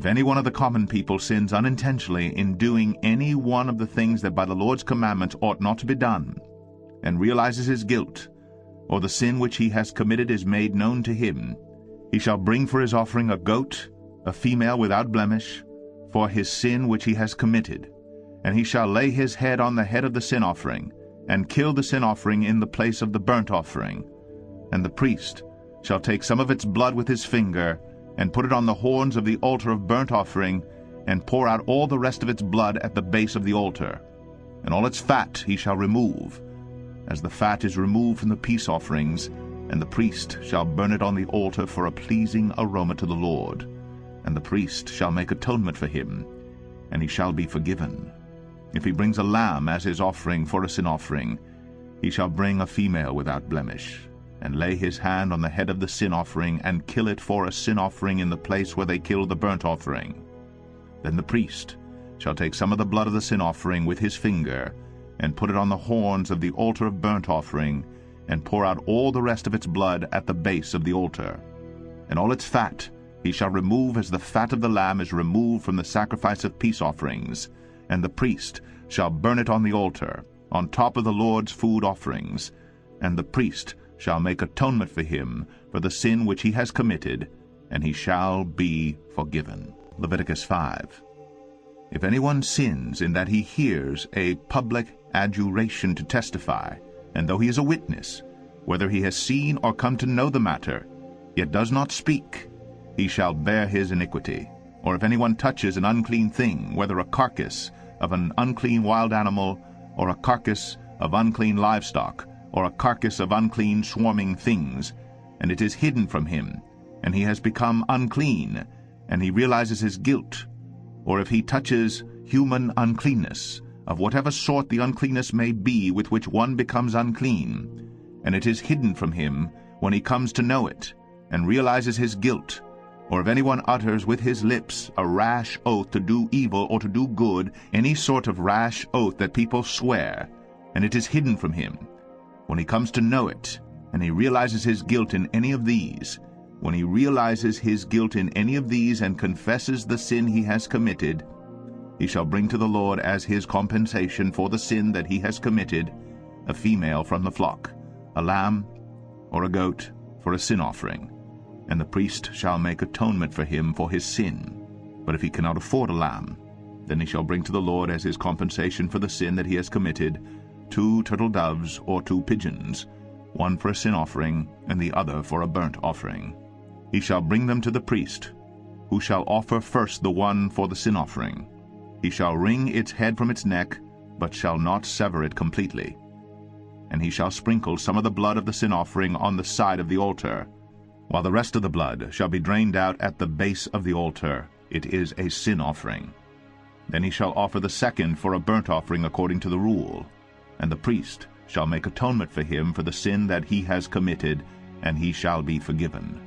If any one of the common people sins unintentionally in doing any one of the things that by the Lord's commandments ought not to be done, and realizes his guilt, or the sin which he has committed is made known to him, he shall bring for his offering a goat, a female without blemish, for his sin which he has committed. And he shall lay his head on the head of the sin offering, and kill the sin offering in the place of the burnt offering. And the priest shall take some of its blood with his finger, and put it on the horns of the altar of burnt offering, and pour out all the rest of its blood at the base of the altar. And all its fat he shall remove, as the fat is removed from the peace offerings, and the priest shall burn it on the altar for a pleasing aroma to the Lord. And the priest shall make atonement for him, and he shall be forgiven. If he brings a lamb as his offering for a sin offering, he shall bring a female without blemish, and lay his hand on the head of the sin offering, and kill it for a sin offering in the place where they kill the burnt offering. Then the priest shall take some of the blood of the sin offering with his finger, and put it on the horns of the altar of burnt offering, and pour out all the rest of its blood at the base of the altar. And all its fat he shall remove as the fat of the lamb is removed from the sacrifice of peace offerings, and the priest shall burn it on the altar, on top of the Lord's food offerings. And the priest shall make atonement for him for the sin which he has committed, and he shall be forgiven. Leviticus 5. If anyone sins in that he hears a public adjuration to testify, and though he is a witness, whether he has seen or come to know the matter, yet does not speak, he shall bear his iniquity. Or if anyone touches an unclean thing, whether a carcass of an unclean wild animal, or a carcass of unclean livestock, or a carcass of unclean swarming things, and it is hidden from him, and he has become unclean, and he realizes his guilt, or if he touches human uncleanness, of whatever sort the uncleanness may be with which one becomes unclean, and it is hidden from him when he comes to know it, and realizes his guilt, or if anyone utters with his lips a rash oath to do evil or to do good, any sort of rash oath that people swear, and it is hidden from him, when he comes to know it, and he realizes his guilt in any of these, when he realizes his guilt in any of these and confesses the sin he has committed, he shall bring to the Lord as his compensation for the sin that he has committed a female from the flock, a lamb or a goat for a sin offering. And the priest shall make atonement for him for his sin. But if he cannot afford a lamb, then he shall bring to the Lord as his compensation for the sin that he has committed 2 turtle doves or 2 pigeons, one for a sin offering and the other for a burnt offering. He shall bring them to the priest, who shall offer first the one for the sin offering. He shall wring its head from its neck, but shall not sever it completely. And he shall sprinkle some of the blood of the sin offering on the side of the altar, while the rest of the blood shall be drained out at the base of the altar. It is a sin offering. Then he shall offer the second for a burnt offering according to the rule, and the priest shall make atonement for him for the sin that he has committed, and he shall be forgiven.